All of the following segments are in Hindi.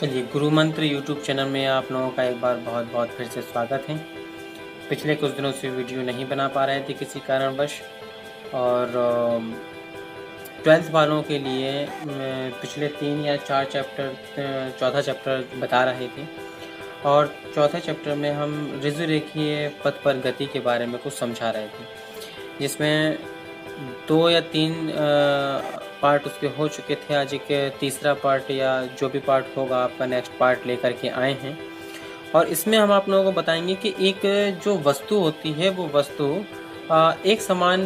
चलिए, गुरु मंत्र यूट्यूब चैनल में आप लोगों का एक बार बहुत बहुत फिर से स्वागत है। पिछले कुछ दिनों से वीडियो नहीं बना पा रहे थे किसी कारणवश, और 12th वालों के लिए पिछले 3 या 4 चैप्टर, चौथा चैप्टर बता रहे थे। और चौथे चैप्टर में हम ऋजुरेखीय पथ पर गति के बारे में कुछ समझा रहे थे, जिसमें 2 या 3 पार्ट उसके हो चुके थे। आज एक तीसरा पार्ट या जो भी पार्ट होगा आपका नेक्स्ट पार्ट लेकर के आए हैं। और इसमें हम आप लोगों को बताएंगे कि एक जो वस्तु होती है वो वस्तु एक समान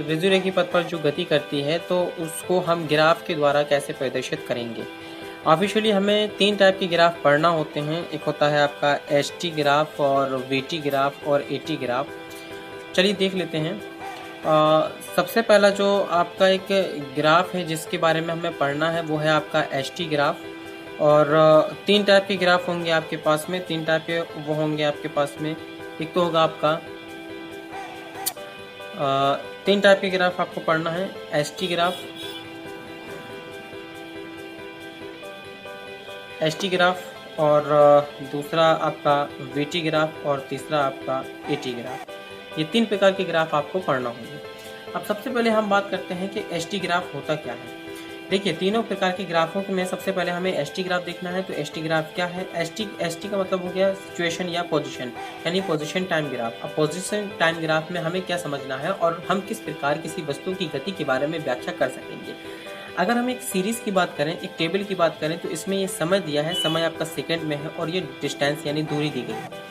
ऋजुरेखीय पथ पर जो गति करती है, तो उसको हम ग्राफ के द्वारा कैसे प्रदर्शित करेंगे। ऑफिशियली हमें 3 टाइप के ग्राफ पढ़ना होते हैं। एक होता है आपका एसटी ग्राफ और वीटी ग्राफ और एटी ग्राफ। चलिए देख लेते हैं। सबसे पहला जो आपका एक ग्राफ है जिसके बारे में हमें पढ़ना है वो है आपका एसटी ग्राफ। और 3 टाइप के ग्राफ होंगे आपके पास में। 3 टाइप के वो होंगे आपके पास में। एक तो होगा आपका 3 टाइप के ग्राफ आपको पढ़ना है। एसटी ग्राफ और दूसरा आपका वीटी ग्राफ और तीसरा आपका एटी ग्राफ। ये 3 प्रकार के ग्राफ आपको पढ़ना होंगे। अब सबसे पहले हम बात करते हैं कि एसटी ग्राफ होता क्या है। देखिए, तीनों प्रकार के ग्राफों में सबसे पहले हमें एसटी ग्राफ देखना है। तो एसटी ग्राफ क्या है? एसटी का मतलब हो गया सिचुएशन या पोजीशन, यानी पोजीशन टाइम ग्राफ। अब पोजीशन टाइम ग्राफ में हमें क्या समझना है और हम किस प्रकार किसी वस्तु की गति के बारे में व्याख्या कर सकेंगे। अगर हम एक सीरीज की बात करें, एक टेबल की बात करें, तो इसमें ये समय दिया है, समय आपका सेकंड में है और ये डिस्टेंस यानी दूरी दी गई है।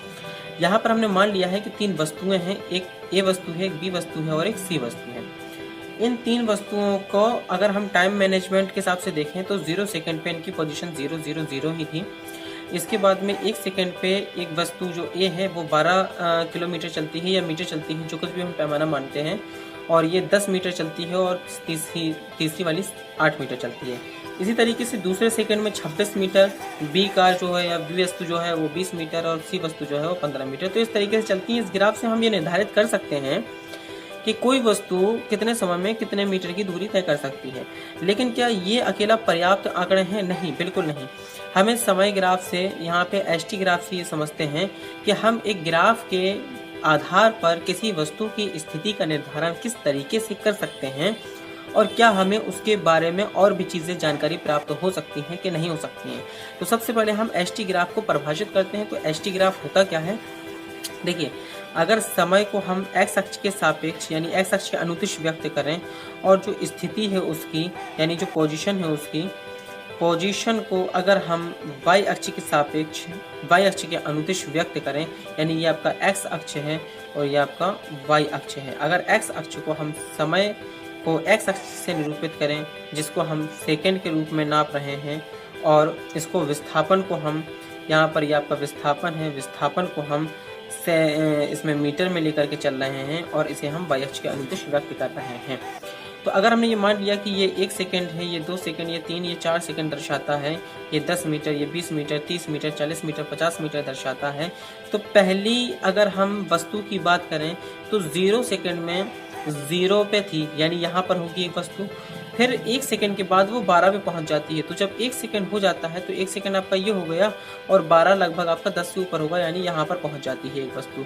यहाँ पर हमने मान लिया है कि 3 वस्तुएं हैं, एक ए वस्तु है, एक बी वस्तु है और एक सी वस्तु है। इन 3 वस्तुओं को अगर हम टाइम मैनेजमेंट के हिसाब से देखें तो 0 सेकंड पे इनकी पोजीशन 0 0 0 ही थी। इसके बाद में 1 सेकंड पे एक वस्तु जो ए है वो 12 किलोमीटर चलती है या मीटर चलती है, जो कुछ भी हम पैमाना मानते हैं, और ये 10 मीटर चलती है और तीसरी वाली 8 मीटर चलती है। इसी तरीके से दूसरे सेकंड में 26 मीटर, बी कार जो है या बी वस्तु जो है वो 20 मीटर और सी वस्तु जो है वो 15 मीटर। तो इस तरीके से चलती है। इस ग्राफ से हम ये निर्धारित कर सकते हैं कि कोई वस्तु कितने समय में कितने मीटर की दूरी तय कर सकती है। लेकिन क्या ये अकेला पर्याप्त आंकड़े हैं? नहीं, बिल्कुल नहीं। हमें समय ग्राफ से, यहाँ पे एसटी ग्राफ से ये समझते हैं कि हम एक ग्राफ के आधार पर किसी वस्तु की स्थिति का निर्धारण किस तरीके से कर सकते हैं और क्या हमें उसके बारे में और भी चीज़ें जानकारी प्राप्त हो सकती हैं कि नहीं हो सकती हैं। तो सबसे पहले हम एसटी ग्राफ को परिभाषित करते हैं। तो एसटी ग्राफ होता क्या है? देखिए, अगर समय को हम एक्स अक्ष के सापेक्ष यानी एक्स अक्ष के अनुदिश व्यक्त करें और जो स्थिति है उसकी यानी जो पोजीशन है उसकी पोजीशन को अगर हम वाई अक्ष के सापेक्ष वाई अक्ष के अनुदिश व्यक्त करें, यानी ये आपका एक्स अक्ष है और ये आपका वाई अक्ष है। अगर एक्स अक्ष को हम समय को एक्स अक्ष से निरूपित करें, जिसको हम सेकंड के रूप में नाप रहे हैं, और इसको विस्थापन को हम, यहाँ पर ये आपका विस्थापन है, विस्थापन को हम इसमें मीटर में लेकर के चल रहे हैं और इसे हम वाई अक्ष के अनुदिश व्यक्त कर रहे हैं। तो अगर हमने ये मान लिया कि ये 1 सेकंड है, ये 2 सेकंड, ये 3, ये 4 सेकंड दर्शाता है, ये 10 मीटर, ये 20 मीटर, 30 मीटर, 40 मीटर, 50 मीटर दर्शाता है, तो पहली अगर हम वस्तु की बात करें तो 0 सेकंड में 0 पे थी, यानी यहाँ पर होगी एक वस्तु। फिर 1 सेकंड के बाद वो 12 पे पहुंच जाती है। तो जब 1 सेकंड हो जाता है तो 1 सेकंड आपका ये हो गया और 12 लगभग आपका 10 से ऊपर होगा, यानी यहाँ पर पहुंच जाती है एक वस्तु।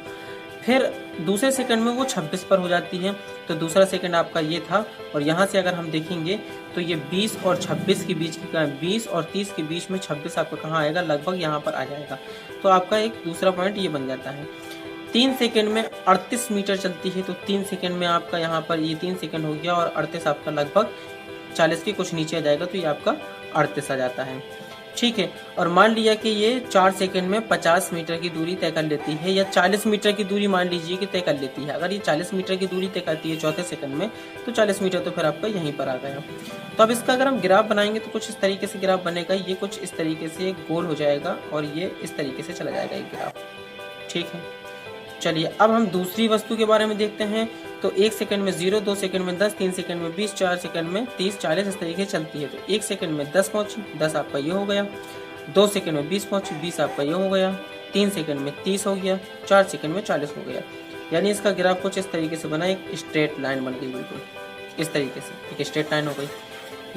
फिर दूसरे सेकंड में वो 26 पर हो जाती है। तो दूसरा सेकंड आपका ये था, और यहाँ से अगर हम देखेंगे तो ये 20 और 26 के बीच की, 20 और 30 के बीच में 26 आपका कहाँ आएगा? लगभग यहाँ पर आ जाएगा। तो आपका एक दूसरा पॉइंट ये बन जाता है। 3 सेकंड में 38 मीटर चलती है। तो 3 सेकंड में आपका यहाँ पर ये 3 सेकंड हो गया और 38 आपका लगभग 40 के कुछ नीचे आ जाएगा, तो ये आपका 38 आ जाता है। ठीक है। और मान लिया कि ये 4 सेकंड में 50 मीटर की दूरी तय कर लेती है, या 40 मीटर की दूरी मान लीजिए कि तय कर लेती है। अगर ये 40 मीटर की दूरी तय करती है चौथे सेकंड में, तो 40 मीटर तो फिर आपका यहीं पर आ गया। तो अब इसका अगर हम ग्राफ बनाएंगे तो कुछ इस तरीके से ग्राफ बनेगा। ये कुछ इस तरीके से गोल हो जाएगा और ये इस तरीके से चला जाएगा एक ग्राफ। ठीक है। चलिए, अब हम दूसरी वस्तु के बारे में देखते हैं। तो 1 सेकंड में 0, 2 सेकंड में 10, 3 सेकंड में 20, 4 सेकंड में 30, 40 इस तरीके से चलती है। तो 1 सेकंड में 10 पहुंची, 10 आपका ये हो गया। 2 सेकंड में 20 पहुंची, 20 आपका ये हो गया। 3 सेकंड में 30 हो गया। 4 सेकंड में 40 हो गया। यानी इसका ग्राफ कुछ इस तरीके से बना, एक स्ट्रेट लाइन बन गई, बिल्कुल इस तरीके से एक स्ट्रेट लाइन हो गई।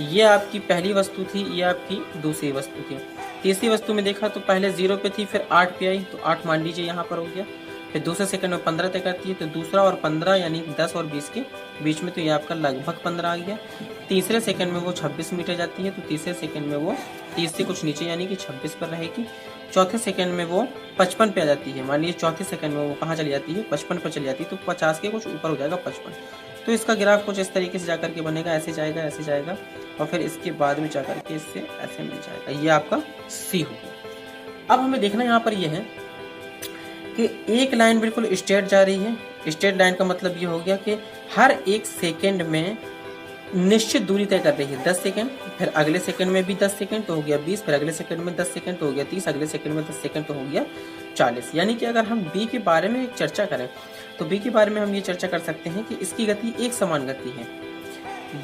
ये आपकी पहली वस्तु थी, ये आपकी दूसरी वस्तु थी। तीसरी वस्तु में देखा तो पहले 0 पे थी, फिर 8 पे आई, तो 8 मान लीजिए यहाँ पर हो गया। फिर दूसरे सेकंड में 15 तय करती है, तो दूसरा और 15 यानी 10 और 20 के बीच में, तो ये आपका लगभग 15 आ गया। तीसरे सेकंड में वो 26 मीटर जाती है, तो तीसरे सेकंड में वो 30 से कुछ नीचे यानी कि 26 पर रहेगी। चौथे सेकंड में वो 55 पे आ जाती है, मान लीजिए चौथे सेकंड में वो कहाँ चली जाती है, 55 पर चली जाती है, तो 50 के कुछ ऊपर हो जाएगा 55। तो इसका ग्राफ कुछ इस तरीके से जाकर के बनेगा, ऐसे जाएगा और फिर इसके बाद में जाकर के इससे ऐसे मिल जाएगा। ये आपका सी हो गया। अब हमें देखना यहाँ पर ये है कि एक लाइन बिल्कुल स्ट्रेट जा रही है। स्ट्रेट लाइन का मतलब ये हो गया कि हर एक सेकंड में निश्चित दूरी तय कर रही है, 10 सेकंड, फिर अगले सेकंड में भी 10 सेकंड तो हो गया 20, फिर अगले सेकंड में 10 सेकंड तो हो गया 30, अगले सेकंड में 10 सेकंड तो हो गया 40। यानी कि अगर हम बी के बारे में चर्चा करें तो बी के बारे में हम ये चर्चा कर सकते हैं कि इसकी गति एक समान गति है।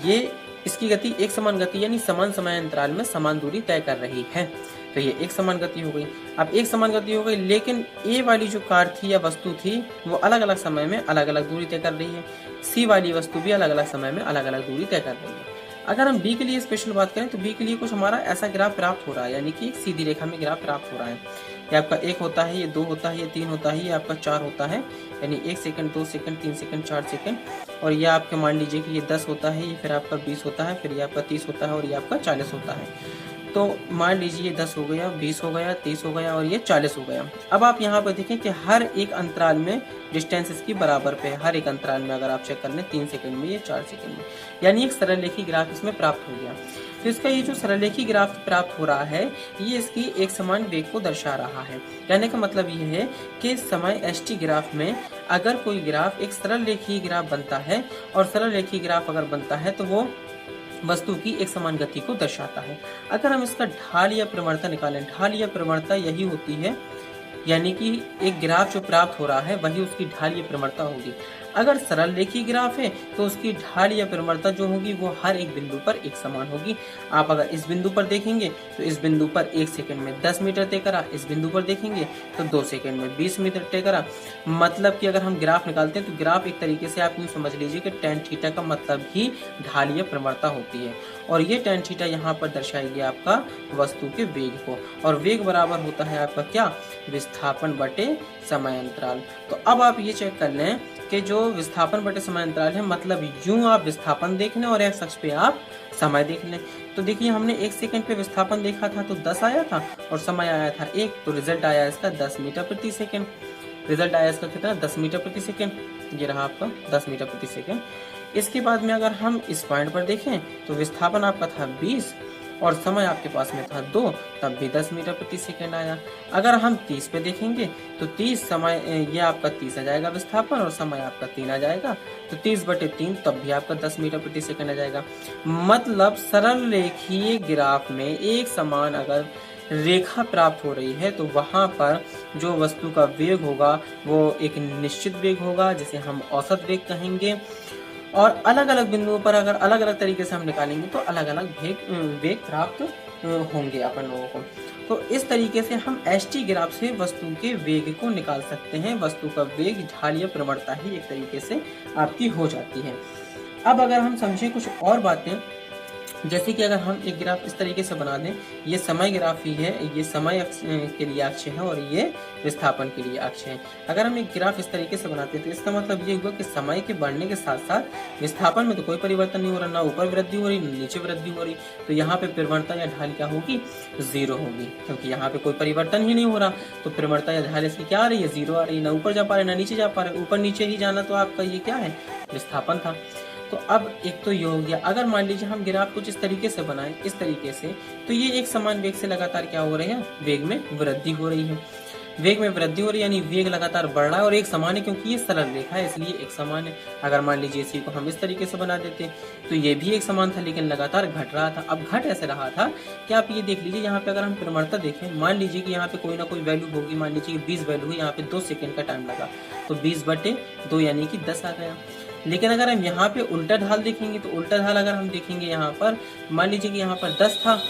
ये इसकी गति एक समान गति यानी समान समय अंतराल में समान दूरी तय कर रही है, तो ये एक समान गति हो गई। अब एक समान गति हो गई, लेकिन ए वाली जो कार थी या वस्तु थी वो अलग अलग समय में अलग अलग दूरी तय कर रही है। सी वाली वस्तु भी अलग अलग समय में अलग अलग दूरी तय कर रही है। अगर हम बी के लिए स्पेशल बात करें तो बी के लिए कुछ हमारा ऐसा ग्राफ प्राप्त हो रहा है, यानी कि एक सीधी रेखा में ग्राफ प्राप्त हो रहा है। ये आपका 1 होता है, ये 2 होता है, ये 3 होता है, ये आपका 4 होता है, यानी 1 सेकंड, 2 सेकंड, 3 सेकंड, 4 सेकंड। और ये आपके मान लीजिए कि ये 10 होता है, ये फिर आपका 20 होता है, फिर ये आपका 30 होता है और ये आपका 40 होता है। तो मान लीजिए 10 हो गया, 20 हो गया, 30 हो गया और ये 40 हो गया। अब आप यहाँ पर देखें कि हर एक अंतराल में डिस्टेंस इसकी बराबर पे है। हर एक अंतराल में अगर आप चेक कर लें 3 सेकंड में, ये 4 सेकंड में, यानी एक सरलरेखी ग्राफ इसमें प्राप्त हो गया। तो इसका ये जो सरलरेखी ग्राफ प्राप्त हो रहा है ये इसकी एक समान वेग को दर्शा रहा है। कहने का मतलब ये है कि समय st ग्राफ में अगर कोई ग्राफ एक सरलरेखी ग्राफ बनता है और सरलरेखी ग्राफ अगर बनता है तो वो वस्तु की एक समान गति को दर्शाता है। अगर हम इसका ढाल या प्रवणता निकालें, ढाल या प्रवणता यही होती है, यानी कि एक ग्राफ जो प्राप्त हो रहा है वही उसकी ढाल या प्रवणता होगी। अगर सरल रेखी ग्राफ है तो उसकी ढाल या प्रवणता जो होगी वो हर एक बिंदु पर एक समान होगी। आप अगर इस बिंदु पर देखेंगे तो इस बिंदु पर 1 सेकंड में 10 मीटर तय करा, इस बिंदु पर देखेंगे तो 2 सेकंड में 20 मीटर तय करा। मतलब कि अगर हम ग्राफ निकालते हैं तो ग्राफ एक तरीके से आप यूँ समझ लीजिए कि tan थीटा का मतलब ही ढाल या प्रवणता होती है, और ये tan थीटा यहाँ पर दर्शाएगी आपका वस्तु के वेग को, और वेग बराबर होता है आपका क्या, विस्थापन बटे समय अंतराल। तो अब आप ये चेक कर लें कि जो विस्थापन बटे समय अंतराल है, मतलब यूं आप विस्थापन देख लें और एक्स अक्ष पे आप समय देख लें। तो देखिए हमने 1 सेकंड पे विस्थापन देखा था तो 10 आया था और समय आया था 1, तो रिजल्ट आया इसका 10 मीटर प्रति सेकंड। रिजल्ट आया इसका कितना, 10 मीटर प्रति सेकंड। ये रहा आपका 10 मीटर प्रति सेकंड। इसके बाद में अगर हम इस पॉइंट पर देखें तो विस्थापन आपका था 20 और समय आपके पास में था 2, तब भी 10 मीटर प्रति सेकंड आया। अगर हम 30 पे देखेंगे तो 30 समय, ये आपका 30 आ जाएगा विस्थापन और समय आपका 3 आ जाएगा, तो 30/3 तब भी आपका 10 मीटर प्रति सेकंड आ जाएगा। मतलब सरल रेखीय ग्राफ में एक समान अगर रेखा प्राप्त हो रही है तो वहां पर जो वस्तु का वेग होगा वो एक निश्चित वेग होगा जिसे हम औसत वेग कहेंगे, और अलग अलग बिंदुओं पर अगर अलग अलग तरीके से हम निकालेंगे तो अलग अलग वेग प्राप्त होंगे अपन लोगों को। तो इस तरीके से हम st ग्राफ से वस्तु के वेग को निकाल सकते हैं। वस्तु का वेग ढाल या प्रवणता ही एक तरीके से आपकी हो जाती है। अब अगर हम समझें कुछ और बातें, जैसे कि अगर हम एक ग्राफ इस तरीके से बना दें, ये समय ग्राफ ही है, ये समय अक्ष के लिए अक्ष है और ये विस्थापन के लिए अक्ष है। अगर हम एक ग्राफ इस तरीके से बनाते हैं तो इसका मतलब ये हुआ कि समय के बढ़ने के साथ साथ विस्थापन में तो कोई परिवर्तन नहीं हो रहा, ना ऊपर वृद्धि हो रही ना नीचे वृद्धि हो रही, तो यहाँ पे प्रवणता या ढाल क्या होगी, 0 होगी, क्योंकि यहाँ पे कोई परिवर्तन ही नहीं हो रहा। तो प्रवणता या ढाल इसकी क्या आ रही है, 0 आ रही है, ना ऊपर जा पा रहे ना नीचे जा पा रहे। ऊपर नीचे ही जाना तो आपका ये क्या है, विस्थापन था। तो अब एक तो ये हो गया। अगर मान लीजिए हम ग्राफ कुछ इस तरीके से बनाएं, इस तरीके से, तो ये एक समान वेग से लगातार क्या हो रहे हैं, वेग में वृद्धि हो रही है। वेग में वृद्धि हो रही है यानी वेग लगातार बढ़ रहा है और एक समान है, क्योंकि ये सरल रेखा है इसलिए एक समान है। अगर मान लीजिए इसी को हम इस तरीके से बना देते तो ये भी एक समान था लेकिन लगातार घट रहा था। अब घट ऐसे रहा था कि आप ये देख लीजिए, यहाँ पे अगर हम प्रवणता देखें, मान लीजिए कि यहाँ पे कोई ना कोई वैल्यू होगी, मान लीजिए कि 20 वैल्यू है, यहाँ पे 2 सेकंड का टाइम लगा तो 20/2 यानी कि 10 आ गया। लेकिन अगर हम यहाँ पे उल्टा ढाल देखेंगे तो उल्टा ढाल अगर हम देखेंगे यहाँ पर, मान लीजिए कि यहाँ पर 10 था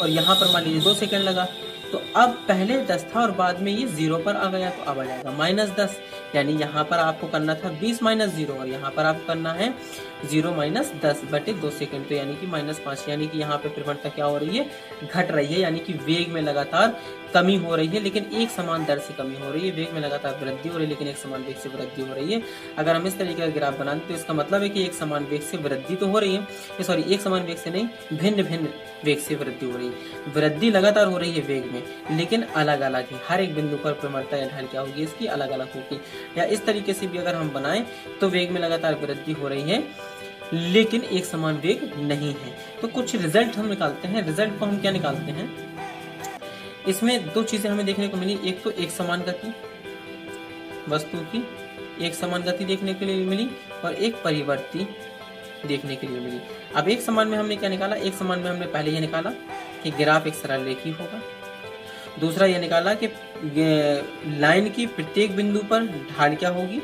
और यहाँ पर मान लीजिए 2 सेकंड लगा, तो अब पहले 10 था और बाद में ये 0 पर आ गया, तो अब आ जाएगा -10, यानी यहाँ पर आपको करना था 20 - 0 और यहाँ पर आपको करना है 0 - 10 बटे 2 सेकंड, तो यानी कि -5, यानी कि यहाँ पे प्रवणता क्या हो रही है, घट रही है, यानी कि वेग में लगातार कमी हो रही है, लेकिन एक समान दर से कमी हो रही है। वेग में लगातार वृद्धि हो रही है, लेकिन एक समान वेग से वृद्धि हो रही है। अगर हम इस तरीके का ग्राफ बनाते तो इसका मतलब है कि एक समान वेग से वृद्धि तो हो रही है, सॉरी एक समान वेग से नहीं, भिन्न भिन्न वेग से वृद्धि हो रही है। वृद्धि लगातार हो रही है वेग में, लेकिन अलग अलग है। हर एक बिंदु पर प्रवणता या ढाल क्या होगी, इसकी अलग अलग होगी। या इस तरीके से भी अगर हम बनाएं तो वेग में लगातार वृद्धि हो रही है, लेकिन एक समान वेग नहीं है। तो कुछ रिजल्ट हम निकालते हैं। रिजल्ट को हम क्या निकालते हैं, इसमें दो चीजें हमें देखने को मिली। एक तो एक समान गति, वस्तु की एक समान गति देखने के लिए मिली, और एक परिवर्ती देखने के लिए मिली। अब एक समान में हमने क्या निकाला, एक समान में हमने पहले ये निकाला कि ग्राफ एक सरल रेखी होगा। दूसरा ये निकाला कि लाइन की प्रत्येक बिंदु पर ढाल क्या होगी,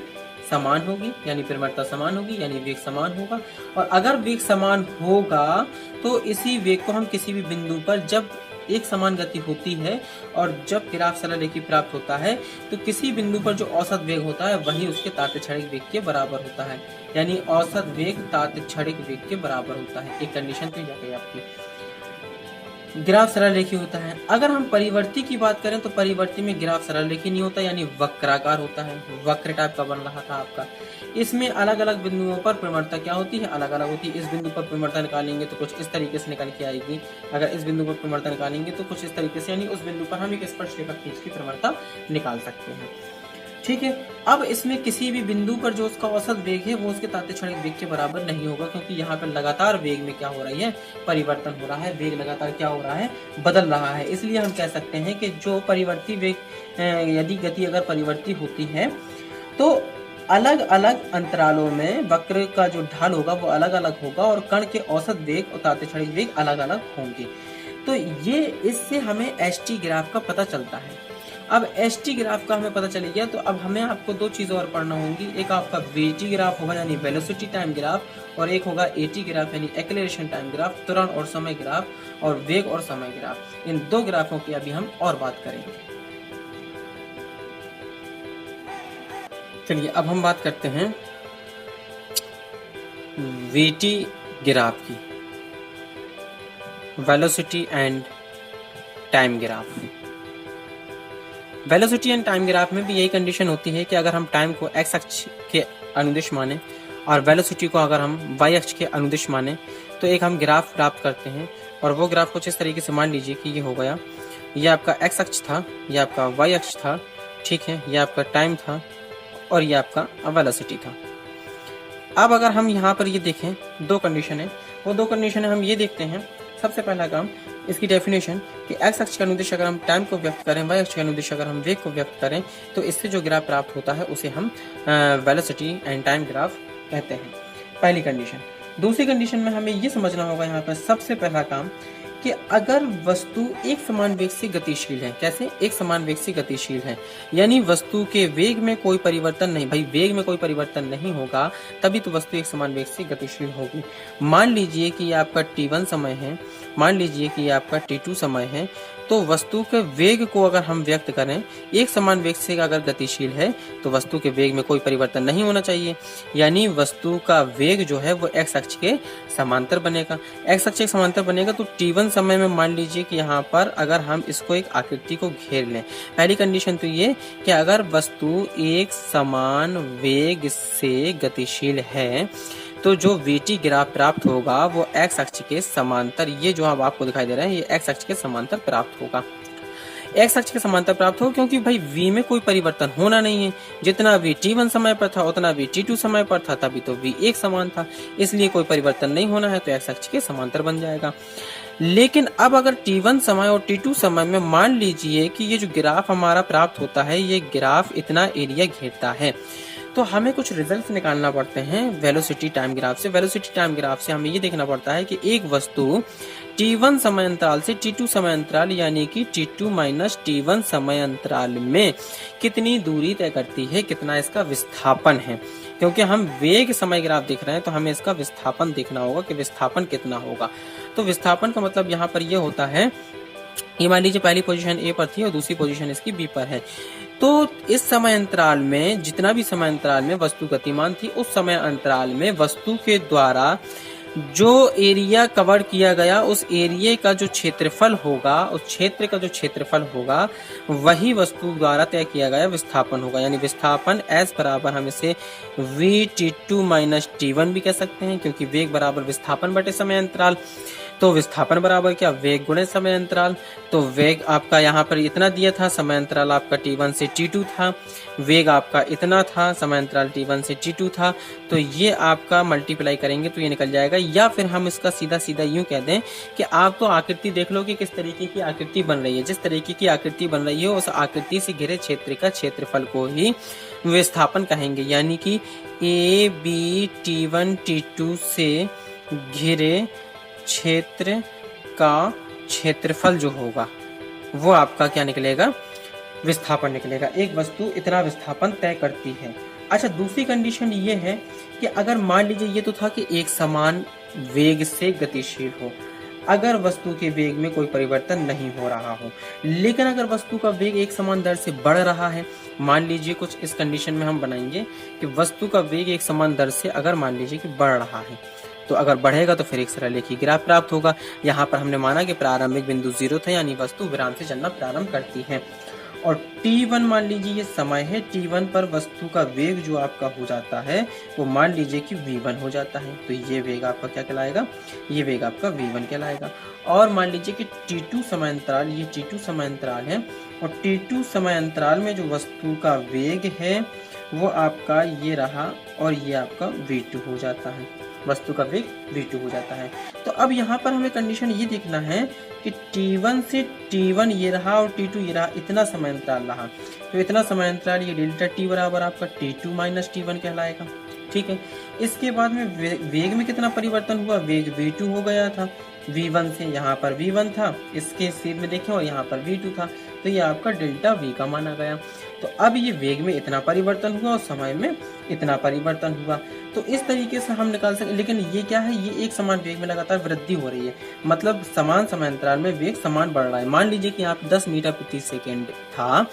समान होगी, यानी प्रवणता समान होगी, यानी वेग समान होगा। और अगर वेग समान होगा तो इसी वेग को हम किसी भी बिंदु पर, जब एक समान गति होती है और जब ग्राफ सरल रेखी प्राप्त होता है, तो किसी बिंदु पर जो औसत वेग होता है वही उसके तात्क्षणिक वेग के बराबर होता है, यानी औसत वेग तात्क्षणिक वेग के बराबर होता है। एक कंडीशन तो ये गई आपकी, ग्राफ सरल रेखी होता है। अगर हम परिवर्ती की बात करें तो परिवर्ती में ग्राफ सरल रेखी नहीं होता, यानी वक्राकार होता है, वक्र टाइप का बन रहा था आपका। इसमें अलग अलग बिंदुओं पर प्रवणता क्या होती है, अलग अलग होती है। इस बिंदु पर प्रवणता निकालेंगे तो कुछ इस तरीके से निकल के आएगी, अगर इस बिंदु पर प्रवणता निकालेंगे तो कुछ इस तरीके से, यानी उस बिंदु पर हम एक स्पर्शरेखा खींच की प्रवणता निकाल सकते हैं। ठीक है। अब इसमें किसी भी बिंदु पर जो उसका औसत वेग है वो उसके तात्क्षणिक वेग के बराबर नहीं होगा, क्योंकि यहाँ पर लगातार वेग में क्या हो रही है, परिवर्तन हो रहा है, वेग लगातार क्या हो रहा है, बदल रहा है। इसलिए हम कह सकते हैं कि जो परिवर्ती वेग, यदि गति अगर परिवर्ती होती है तो अलग अलग अंतरालों में वक्र का जो ढाल होगा वो अलग अलग होगा, और कण के औसत वेग और तात्क्षणिक वेग अलग अलग होंगे। तो ये इससे हमें एसटी ग्राफ का पता चलता है। अब एसटी ग्राफ का हमें पता चल गया, तो अब हमें आपको दो चीजें और पढ़ना होंगी। एक आपका वीटी ग्राफ होगा यानी वेलोसिटी टाइम ग्राफ, और एक होगा एटी ग्राफ यानी एक्सेलरेशन टाइम ग्राफ, त्वरण और समय ग्राफ, और वेग और समय ग्राफ। इन दो ग्राफों की अभी हम और बात करेंगे। चलिए अब हम बात करते हैं वीटी ग्राफ की, velocity and time graph. Velocity and time graph में भी यही कंडीशन होती है कि अगर हम टाइम को एक्स अक्ष के अनुदिश माने और वेलोसिटी को अगर हम वाई अक्ष के अनुदिश माने तो एक हम ग्राफ प्राप्त करते हैं। और वो ग्राफ कुछ इस तरीके से मान लीजिए कि ये हो गया, ये आपका एक्स अक्ष था, ये आपका वाई अक्ष था, ठीक है, ये आपका टाइम था और ये आपका वेलोसिटी था। अब अगर हम यहाँ पर ये देखें, दो कंडीशन है, वो दो कंडीशन है हम ये देखते हैं। सबसे पहला काम इसकी डेफिनेशन कि एक्स अक्ष के अनुदिश अगर हम टाइम को व्यक्त करें, वाई अक्ष के अनुदिश अगर हम वेग को व्यक्त करें, तो इससे जो ग्राफ प्राप्त होता है उसे हम वेलोसिटी एंड टाइम ग्राफ कहते हैं। पहली कंडीशन। दूसरी कंडीशन में हमें ये समझना होगा यहाँ पर सबसे पहला काम कि अगर वस्तु एक समान वेग से गतिशील है, कैसे एक समान वेग से गतिशील है, यानी वस्तु के वेग में कोई परिवर्तन नहीं, भाई वेग में कोई परिवर्तन नहीं होगा तभी तो वस्तु एक समान वेग से गतिशील होगी। मान लीजिए कि ये आपका t1 समय है, मान लीजिए कि ये आपका t2 समय है, तो वस्तु के वेग को अगर हम व्यक्त करें एक समान वेग से अगर गतिशील है तो वस्तु के वेग में कोई परिवर्तन नहीं होना चाहिए, यानी वस्तु का वेग जो है वो एक्स अक्ष के समांतर बनेगा। एक्स अक्ष के समांतर बनेगा तो t1 समय में मान लीजिए कि यहाँ पर अगर हम इसको एक आकृति को घेर लें, पहली कंडीशन तो ये कि अगर वस्तु एक समान वेग से गतिशील है तो जो वीटी ग्राफ प्राप्त होगा वो एक्स अक्ष के समांतर, ये जो अब आपको दिखाई दे रहा है ये एक्स अक्ष के समांतर प्राप्त होगा। एक्स अक्ष के समांतर प्राप्त हो क्योंकि भाई v में कोई परिवर्तन होना नहीं है, जितना v t1 समय पर था उतना v t2 समय पर था, तभी तो v एक समान था, इसलिए कोई परिवर्तन नहीं होना है तो एक्स अक्ष के समांतर बन जाएगा। लेकिन अब अगर t1 समय और t2 समय में मान लीजिए कि ये जो ग्राफ हमारा प्राप्त होता है ये ग्राफ इतना एरिया घेरता है, तो हमें कुछ रिजल्ट्स निकालना पड़ते हैं वेलोसिटी टाइम ग्राफ से। वेलोसिटी टाइम ग्राफ से हमें ये देखना पड़ता है कि एक वस्तु t1 समय अंतराल से t2 समय अंतराल यानी कि t2 माइनस t1 समय अंतराल में कितनी दूरी तय करती है, कितना इसका विस्थापन है। क्योंकि हम वेग समय ग्राफ देख रहे हैं तो हमें इसका विस्थापन देखना होगा कि विस्थापन कितना होगा। तो विस्थापन का मतलब यहाँ पर यह होता है ये मान लीजिए पहली पोजीशन ए पर थी और दूसरी पोजीशन इसकी बी पर है। तो इस समय अंतराल में, जितना भी समय अंतराल में वस्तु गतिमान थी, उस समय अंतराल में वस्तु के द्वारा जो एरिया कवर किया गया, उस एरिया का जो क्षेत्रफल होगा, उस क्षेत्र का जो क्षेत्रफल होगा, वही वस्तु द्वारा तय किया गया विस्थापन होगा। यानी विस्थापन S बराबर हम इसे Vt2 माइनस T1 भी कह सकते हैं, क्योंकि वेग बराबर विस्थापन बटे समय अंतराल। तो विस्थापन बराबर क्या, वेग गुणे समय अंतराल। तो वेग आपका यहाँ पर इतना दिया था, समय अंतराल आपका T1 से T2 था, वेग आपका इतना था, समय अंतराल T1 से T2 था। तो ये आपका मल्टीप्लाई करेंगे तो ये निकल जाएगा। या फिर हम इसका सीधा सीधा यूं कह दें कि आप तो आकृति देख लो कि किस तरीके की आकृति बन रही है। जिस तरीके की आकृति बन रही है उस आकृति से घिरे क्षेत्र का क्षेत्रफल को ही विस्थापन कहेंगे। यानी कि ए बी T1 T2 से घिरे क्षेत्र का क्षेत्रफल जो होगा वो आपका क्या निकलेगा, विस्थापन निकलेगा। एक वस्तु इतना विस्थापन तय करती है। अच्छा, दूसरी कंडीशन ये है कि अगर मान लीजिए ये तो था कि एक समान वेग से गतिशील हो, अगर वस्तु के वेग में कोई परिवर्तन नहीं हो रहा हो, लेकिन अगर वस्तु का वेग एक समान दर से बढ़ रहा है, मान लीजिए कुछ इस कंडीशन में हम बनाएंगे कि वस्तु का वेग एक समान दर से अगर मान लीजिए कि बढ़ रहा है, तो अगर बढ़ेगा तो फिर एक सरलरेखीय ग्राफ प्राप्त होगा। यहाँ पर हमने माना कि प्रारंभिक बिंदु 0 था, यानी वस्तु विराम से चलना प्रारंभ करती है। और T1 मान लीजिए ये समय है, T1 पर वस्तु का वेग जो आपका हो जाता है वो मान लीजिए कि V1 हो जाता है। तो ये वेग आपका क्या कहलाएगा, ये वेग आपका V1 कहलाएगा। और मान लीजिए कि T2 समय अंतराल, ये T2 समय अंतराल है, और T2 समय अंतराल में जो वस्तु का वेग है वो आपका ये रहा, और ये आपका V2 हो जाता है, वस्तु का वेग V2 हो जाता है। तो अब यहाँ पर हमें कंडीशन ये देखना है कि T1 से T1 ये रहा और T2 ये रहा, इतना समय अंतराल रहा। तो इतना समय अंतराल ये डेल्टा T बराबर आपका T2 माइनस T1 कहलाएगा। ठीक है, इसके बाद में वेग में कितना परिवर्तन हुआ, वेग V2 हो गया था। V1 से यहाँ पर V1 था, इसके सीध में देखें, और यहाँ पर V2 था, तो ये आपका डेल्टा V का माना गया। तो अब ये वेग में इतना परिवर्तन हुआ और समय में इतना परिवर्तन हुआ। तो इस तरीके से हम निकाल सकते। लेकिन ये क्या है, ये एक समान वेग में लगातार वृद्धि हो रही है, मतलब समान समय अंतराल में वेग समान बढ़ रहा है। मान लीजिए कि यहाँ पे 10 मीटर प्रति सेकेंड था,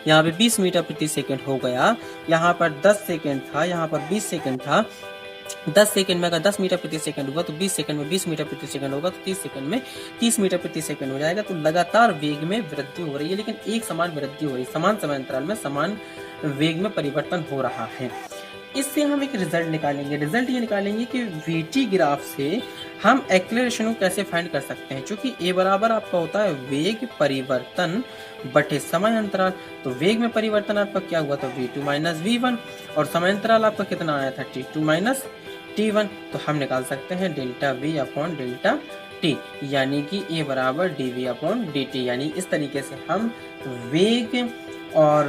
यहाँ पे 20 मीटर प्रति सेकेंड हो गया, यहाँ पर 10 सेकेंड था, यहाँ पर 20 सेकेंड था। 10 सेकंड में अगर 10 मीटर प्रति सेकंड होगा तो 20 सेकंड में 20 मीटर प्रति सेकंड होगा, तो 30 सेकंड में 30 मीटर प्रति सेकंड हो जाएगा। तो लगातार वेग में वृद्धि हो रही है, लेकिन एक समान वृद्धि हो रही है, समान समय अंतराल में समान वेग में परिवर्तन हो रहा है। इससे हम एक रिजल्ट निकालेंगे। रिजल्ट ये निकालेंगे कि वीटी ग्राफ से हम एक्सेलरेशन को कैसे फाइंड कर सकते हैं, क्योंकि ए बराबर आपका होता है वेग परिवर्तन बटे समय अंतराल। तो वेग में परिवर्तन आपका क्या हुआ था, v2 माइनस v1, और समय अंतराल आपका कितना आया था, t2 माइनस t1। तो हम निकाल सकते हैं delta v upon delta t, यानी कि a बराबर dv अपॉन dt। यानी इस तरीके से हम वेग और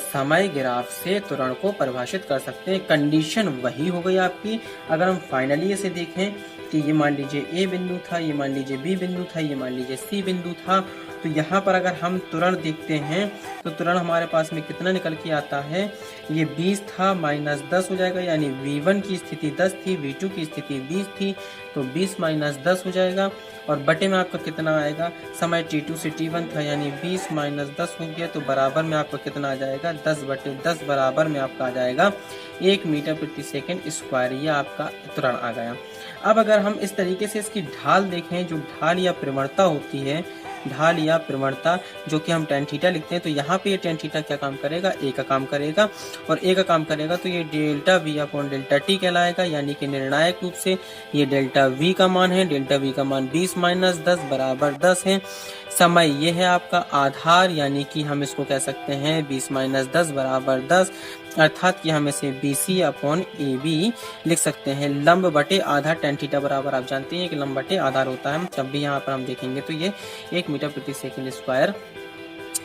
समय ग्राफ से त्वरण को परिभाषित कर सकते हैं। कंडीशन वही हो गई आपकी। अगर हम फाइनली इसे देखें कि ये मान लीजिए ए बिंदु था, ये मान लीजिए बी बिंदु था, ये मान लीजिए सी बिंदु था, तो यहाँ पर अगर हम त्वरण देखते हैं तो त्वरण हमारे पास में कितना निकल के आता है, ये 20 था माइनस 10 हो जाएगा, यानी v1 की स्थिति 10 थी, v2 की स्थिति 20 थी, तो 20 माइनस 10 हो जाएगा। और बटे में आपका कितना आएगा, समय t2 से t1 था, यानी 20 माइनस 10 हो गया, तो बराबर में आपका कितना आ जाएगा, 10 बटे 10 बराबर में आपका आ जाएगा 1 मीटर प्रति सेकेंड स्क्वायर। ये आपका त्वरण आ गया। अब अगर हम इस तरीके से इसकी ढाल देखें, जो ढाल या प्रवणता होती है, ढाल या प्रवणता जो कि हम tan थीटा लिखते हैं, तो यहाँ पे ये tan थीटा क्या काम करेगा, ए का काम करेगा, और ए का काम करेगा तो ये delta v upon delta T कहलाएगा। यानी कि निर्णायक रूप से ये डेल्टा v का मान है, डेल्टा v का मान 20 माइनस 10 बराबर 10 है। समय ये है आपका आधार, यानी कि हम इसको कह सकते हैं 20 माइनस 10 बराबर 10, अर्थात कि हम इसे BC अपॉन AB लिख सकते हैं। लंब बटे आधार tan थीटा बराबर आप जानते हैं कि लंब बटे आधार होता है, तब भी यहाँ पर हम देखेंगे तो ये 1 मीटर प्रति सेकंड स्क्वायर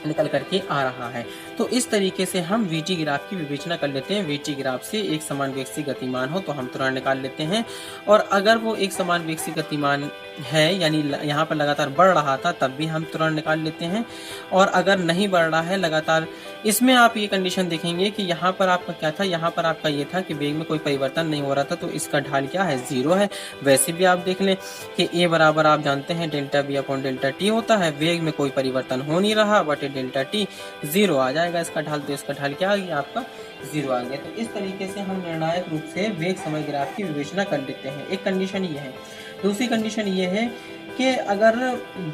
निकल करके आ रहा है। तो इस तरीके से हम वीटी ग्राफ की विवेचना कर लेते हैं। वीटी ग्राफ से एक समान वेग से गतिमान हो तो हम त्वरण निकाल लेते हैं, और अगर वो एक समान वेग से गतिमान है यानी यहाँ पर लगातार बढ़ रहा था तब भी हम तुरंत निकाल लेते हैं। और अगर नहीं बढ़ रहा है लगातार, इसमें आप ये कंडीशन देखेंगे कि यहाँ पर आपका क्या था, यहाँ पर आपका ये था कि वेग में कोई परिवर्तन नहीं हो रहा था, तो इसका ढाल क्या है, 0 है। वैसे भी आप देख लें कि ए बराबर आप जानते हैं delta B upon delta T होता है, वेग में कोई परिवर्तन हो नहीं रहा बटे डेल्टा टी, 0 आ जाएगा इसका ढाल। तो इसका ढाल क्या आ गया आपका, 0 आ गया। तो इस तरीके से हम निर्णायक रूप से वेग समय ग्राफ की विवेचना कर लेते हैं। एक कंडीशन ये है। दूसरी कंडीशन ये है कि अगर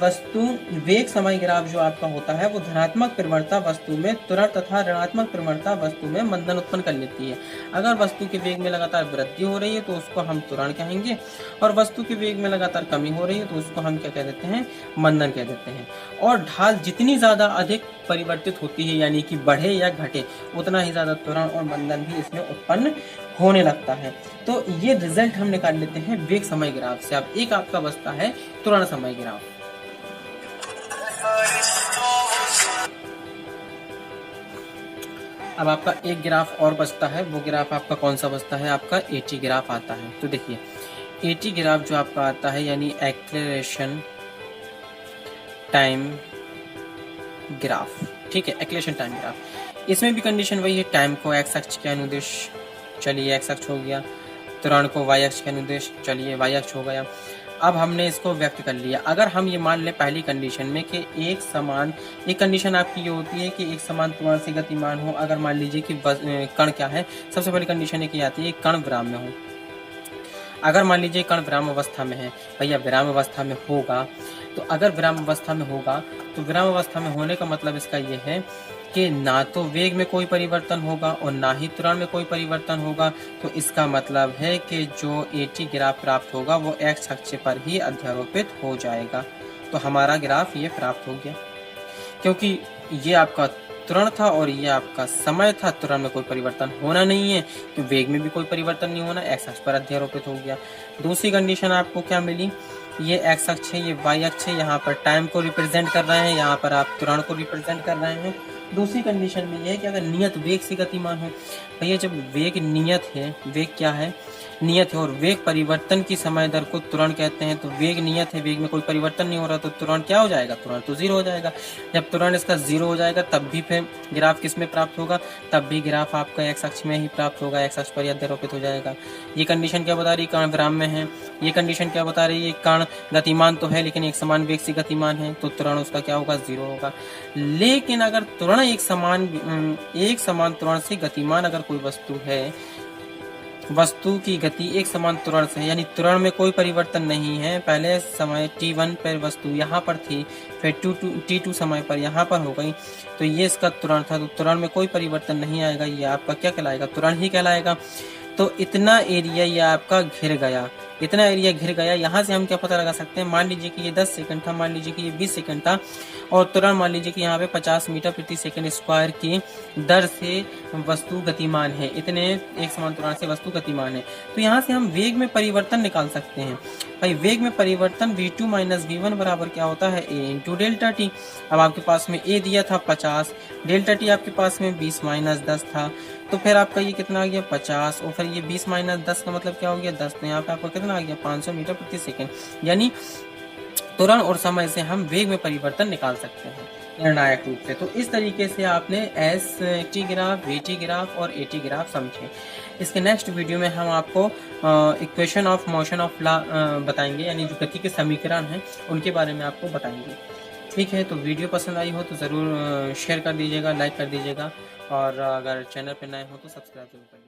वस्तु वेग समय ग्राफ जो आपका होता है वो धनात्मक प्रवणता वस्तु में त्वरण तथा ऋणात्मक प्रवणता वस्तु में मंदन उत्पन्न कर लेती है। अगर वस्तु के वेग में लगातार वृद्धि हो रही है तो उसको हम त्वरण कहेंगे, और वस्तु के वेग में लगातार कमी हो रही है तो उसको हम क्या कह देते हैं, मंदन कह देते हैं। और ढाल जितनी ज्यादा अधिक परिवर्तित होती है यानी कि बढ़े या घटे, उतना ही ज्यादा त्वरण और मंदन भी इसमें उत्पन्न होने लगता है। तो ये रिजल्ट हम निकाल लेते हैं वेग समय ग्राफ से। अब एक आपका बचता है त्वरण समय ग्राफ। अब आपका एक ग्राफ और बचता है, वो ग्राफ आपका कौन सा बचता है, आपका एटी ग्राफ आता है। तो देखिए एटी ग्राफ जो आपका आता है यानी एक्सेलरेशन टाइम ग्राफ, ठीक है, एक्सेलरेशन टाइम ग्राफ। इसमें भी कंडीशन वही है, टाइम को एक्स अक्ष के अनुदेश, चलिए एक्स अक्ष हो गया, त्वरण को वाई अक्ष के अनुदेश, चलिए वाई अक्ष हो गया। अब हमने इसको व्यक्त कर लिया। अगर हम ये मान लें पहली कंडीशन में कि एक कंडीशन आपकी ये होती है कि एक समान त्वरण से गतिमान हो। अगर मान लीजिए कि कण क्या है, सबसे पहली कंडीशन एक ये आती है कण विराम में हो। अगर मान लीजिए कण विराम अवस्था में है, भैया विराम अवस्था में होगा, तो अगर विराम अवस्था में होगा तो विराम अवस्था में होने का मतलब इसका ये है कि ना तो वेग में कोई परिवर्तन होगा और ना ही त्वरण में कोई परिवर्तन होगा। तो इसका मतलब है कि जो एटी ग्राफ प्राप्त होगा वो एक्स अक्ष पर ही अध्यारोपित हो जाएगा। तो हमारा ग्राफ ये प्राप्त हो गया, क्योंकि ये आपका त्वरण था और ये आपका समय था। त्वरण में कोई परिवर्तन होना नहीं है तो वेग में भी कोई परिवर्तन नहीं होना, एक्स अक्ष पर अध्यारोपित हो गया। दूसरी कंडीशन आपको क्या मिली, ये एक्स अक्ष है, ये वाई अक्ष है, यहाँ पर टाइम को रिप्रेजेंट कर रहे हैं, यहाँ पर आप त्वरण को रिप्रेजेंट कर रहे हैं। दूसरी कंडीशन में ये है कि अगर नियत वेग से गतिमान हो, भैया जब वेग नियत है, वेग क्या है, नियत है, और वेग परिवर्तन की समय दर को त्वरण कहते हैं। तो वेग नियत है, वेग में कोई परिवर्तन नहीं हो रहा, तो त्वरण क्या हो जाएगा, त्वरण तो 0 हो जाएगा। जब त्वरण इसका 0 हो जाएगा तब भी फिर ग्राफ किस में प्राप्त होगा, तब भी ग्राफ आपका एक्स अक्ष में ही प्राप्त होगा, एक्स अक्ष पर अध्यारोपित हो जाएगा। ये कंडीशन क्या बता रही, कण विराम में है। ये कंडीशन क्या बता रही है, कण गतिमान तो है लेकिन एक समान वेग से गतिमान है, तो त्वरण उसका क्या होगा, 0 होगा। लेकिन अगर त्वरण एक समान त्वरण से गतिमान अगर कोई वस्तु है, वस्तु की गति एक समान त्वरण से, यानी त्वरण में कोई परिवर्तन नहीं है, पहले समय t1 पर वस्तु यहाँ पर थी, फिर t2 समय पर यहाँ पर हो गई, तो ये इसका त्वरण था। तो त्वरण में कोई परिवर्तन नहीं आएगा, ये आपका क्या कहलाएगा, त्वरण ही कहलाएगा। तो इतना एरिया ये आपका घिर गया, इतना एरिया घिर गया। यहाँ से हम क्या पता लगा सकते हैं, मान लीजिए कि ये 10 सेकंड था, मान लीजिए कि ये 20 सेकंड था, और तुरंत मान लीजिए कि यहाँ पे 50 मीटर प्रति सेकंड स्क्वायर की दर से वस्तु गतिमान है, इतने एक समान त्वरण से वस्तु गतिमान है। तो यहाँ से हम वेग में परिवर्तन निकाल सकते हैं। भाई वेग में परिवर्तन v2 माइनस v1 बराबर क्या होता है, a इंटू डेल्टा टी। अब आपके पास में a दिया था 50, डेल्टा टी आपके पास में 20 माइनस 10 था, तो फिर आपका ये कितना आ गया 50, और फिर ये 20 माइनस 10 का मतलब क्या हो गया 10, तो यहाँ पे आपका कितना आ गया 500 मीटर प्रति सेकंड। यानी त्वरण और समय से हम वेग में परिवर्तन निकाल सकते हैं निर्णायक रूप से। तो इस तरीके से आपने S T graph, we T graph और ए टी ग्राफ समझे। इसके नेक्स्ट वीडियो में हम आपको equation of motion of law बताएंगे, यानी जो गति के समीकरण हैं उनके बारे में आपको बताएंगे। ठीक है, तो वीडियो पसंद आई हो तो ज़रूर शेयर कर दीजिएगा, लाइक कर दीजिएगा, और अगर चैनल पर नए हो तो सब्सक्राइब जरूर करिए।